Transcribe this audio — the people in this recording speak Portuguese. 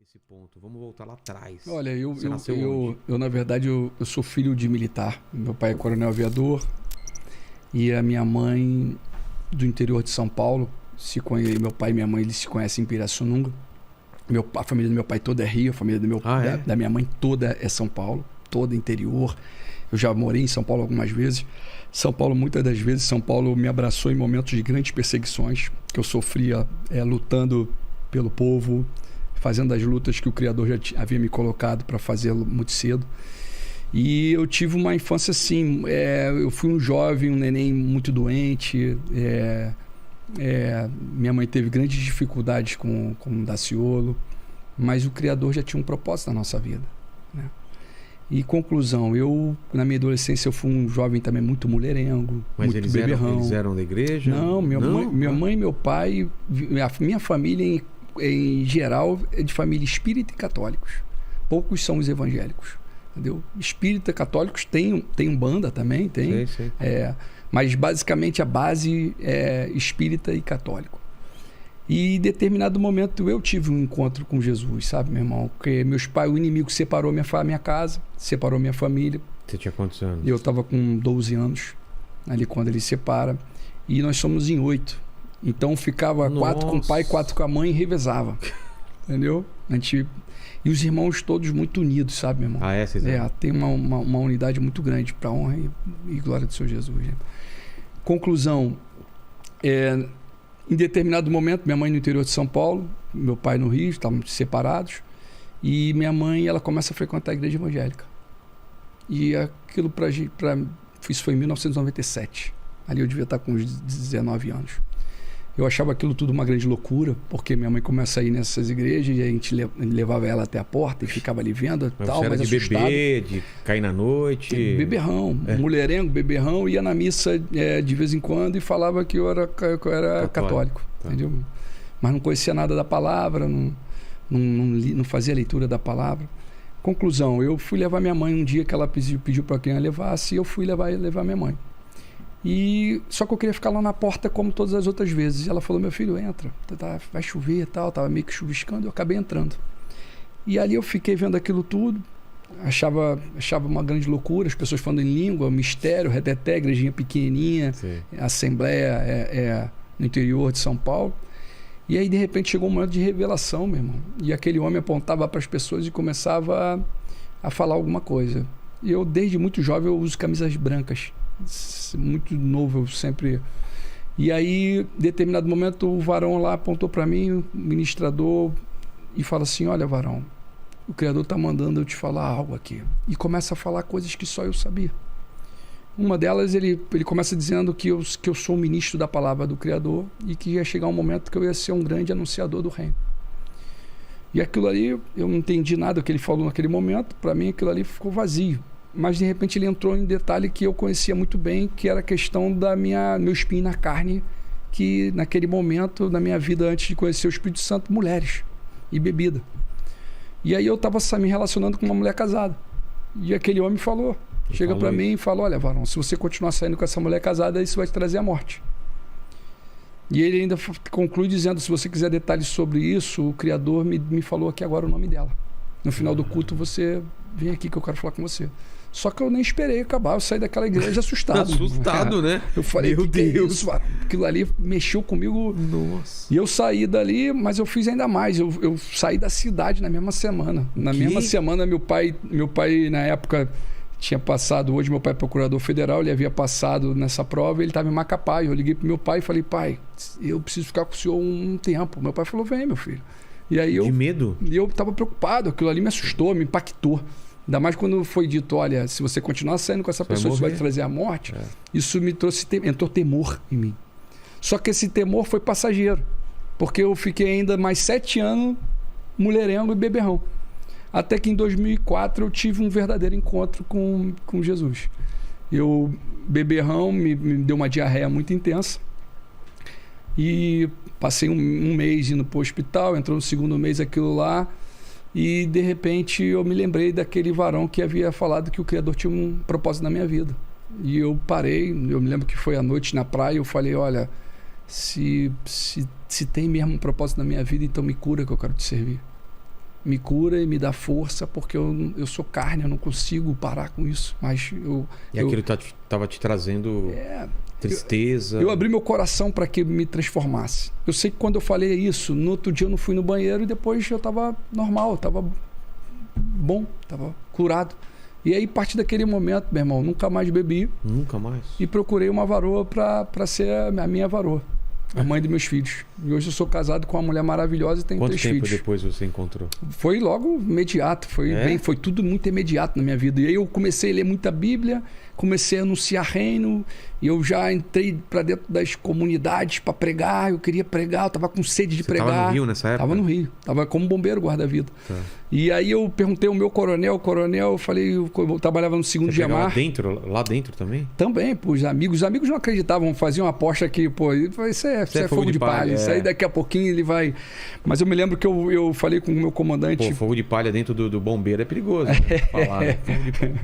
nesse ponto? Vamos voltar lá atrás. Olha, Você nasceu onde? na verdade, eu sou filho de militar. Meu pai é coronel aviador e a minha mãe do interior de São Paulo. Meu pai e minha mãe eles se conhecem em Pirassununga. A família do meu pai toda é Rio, a família da minha mãe toda é São Paulo, toda interior. Eu já morei em São Paulo algumas vezes. São Paulo, muitas das vezes, São Paulo me abraçou em momentos de grandes perseguições que eu sofria lutando pelo povo, fazendo as lutas que o Criador já havia me colocado para fazer muito cedo. E eu tive uma infância assim, eu fui um jovem, um neném muito doente, minha mãe teve grandes dificuldades com o Daciolo, mas o Criador já tinha um propósito na nossa vida, né? E conclusão, na minha adolescência eu fui um jovem também muito mulherengo, mas muito beberrão. Eles eram da igreja? Não, minha mãe e meu pai, a minha família em geral é de família espírita e católicos. Poucos são os evangélicos, entendeu? Espírita, católicos tem Umbanda também, tem. Sei. Mas basicamente a base é espírita e católico. E em determinado momento eu tive um encontro com Jesus, sabe, meu irmão? Porque o inimigo separou minha casa, separou minha família. Você tinha quantos anos? Eu estava com 12 anos, ali quando ele separa. E nós somos em 8. Então ficava 4 com o pai, 4 com a mãe e revezava. Entendeu? E os irmãos todos muito unidos, sabe, meu irmão? Vocês tem uma unidade muito grande para honra e glória do Senhor Jesus. Né? Conclusão, em determinado momento, minha mãe no interior de São Paulo, meu pai no Rio, estávamos separados, e minha mãe ela começa a frequentar a igreja evangélica. E aquilo isso foi em 1997. Ali eu devia estar com uns 19 anos. Eu achava aquilo tudo uma grande loucura, porque minha mãe começa a ir nessas igrejas e a gente levava ela até a porta e ficava ali vendo, mas tal, você era mas de assustado. beber, de cair na noite? Beberrão, mulherengo, beberrão, ia na missa de vez em quando e falava que eu era católico, entendeu? Mas não conhecia nada da palavra, não fazia leitura da palavra. Conclusão, eu fui levar minha mãe um dia que ela pediu para quem a levasse, e eu fui levar minha mãe. Só que eu queria ficar lá na porta como todas as outras vezes. E ela falou, meu filho, entra, vai chover e tal. Tava meio que chuviscando, eu acabei entrando. E ali eu fiquei vendo aquilo tudo, achava uma grande loucura, as pessoas falando em língua, mistério, reteté, igrejinha pequenininha, assembleia no interior de São Paulo. E aí de repente chegou um momento de revelação, meu irmão. E aquele homem apontava para as pessoas e começava a falar alguma coisa. E eu desde muito jovem eu uso camisas brancas. Muito novo, eu sempre. E aí, em determinado momento, o varão lá apontou para mim, o ministrador, e fala assim: olha, varão, o Criador está mandando eu te falar algo aqui. E começa a falar coisas que só eu sabia. Uma delas, ele começa dizendo que eu sou um ministro da palavra do Criador e que ia chegar um momento que eu ia ser um grande anunciador do reino. E aquilo ali, eu não entendi nada do que ele falou naquele momento, para mim aquilo ali ficou vazio. Mas de repente ele entrou em detalhe que eu conhecia muito bem, que era a questão meu espinho na carne, que naquele momento, na minha vida, antes de conhecer o Espírito Santo, mulheres e bebida. E aí eu estava me relacionando com uma mulher casada. E aquele homem chega para mim e fala: olha, varão, se você continuar saindo com essa mulher casada, isso vai te trazer a morte. E ele ainda conclui dizendo: se você quiser detalhes sobre isso, o Criador me falou aqui agora o nome dela. No final do culto você vem aqui que eu quero falar com você. Só que eu nem esperei acabar, eu saí daquela igreja assustado. Assustado, né? Eu falei, meu Deus, isso? Aquilo ali mexeu comigo. Nossa. E eu saí dali, mas eu fiz ainda mais. Eu saí da cidade na mesma semana. Na mesma semana, meu pai na época tinha passado, hoje meu pai é procurador federal, ele havia passado nessa prova e ele estava em Macapá. Eu liguei pro meu pai e falei: pai, eu preciso ficar com o senhor um tempo. Meu pai falou: vem, meu filho. E aí de medo? E eu estava preocupado, aquilo ali me assustou, me impactou. Ainda mais quando foi dito: olha, se você continuar saindo com essa pessoa, isso vai trazer a morte. Isso me trouxe, entrou temor em mim. Só que esse temor foi passageiro, porque eu fiquei ainda mais 7 anos mulherengo e beberrão. Até que em 2004 eu tive um verdadeiro encontro com Jesus. Beberrão me deu uma diarreia muito intensa. E passei um mês indo para o hospital, entrou no segundo mês aquilo lá. E de repente eu me lembrei daquele varão que havia falado que o Criador tinha um propósito na minha vida. E eu parei, eu me lembro que foi à noite na praia, eu falei: olha, se tem mesmo um propósito na minha vida, então me cura que eu quero te servir. me cura e me dá força, porque eu sou carne, eu não consigo parar com isso. Mas aquilo estava te trazendo tristeza. Eu abri meu coração para que me transformasse. Eu sei que quando eu falei isso, no outro dia eu não fui no banheiro e depois eu estava normal, eu estava bom, estava curado. E aí, a partir daquele momento, meu irmão, nunca mais bebi. Nunca mais? E procurei uma varoa para ser a minha varoa. A mãe dos meus filhos. E hoje eu sou casado com uma mulher maravilhosa e tenho 3 filhos. Quanto tempo depois você encontrou? Foi logo imediato. Foi tudo muito imediato na minha vida. E aí eu comecei a ler muita Bíblia, comecei a anunciar reino. E eu já entrei para dentro das comunidades para pregar. Eu queria pregar, eu estava com sede de pregar. Estava no Rio nessa época? Estava no Rio. Estava como bombeiro guarda-vida. Tá. E aí eu perguntei ao meu coronel, eu falei, eu trabalhava no 2º Giamar. Lá dentro também? Também, pô, os amigos não acreditavam, faziam uma aposta que, pô, isso é fogo de palha. Isso aí daqui a pouquinho ele vai... Mas eu me lembro que eu falei com o meu comandante... Pô, fogo de palha dentro do bombeiro é perigoso. Falar, fogo de palha.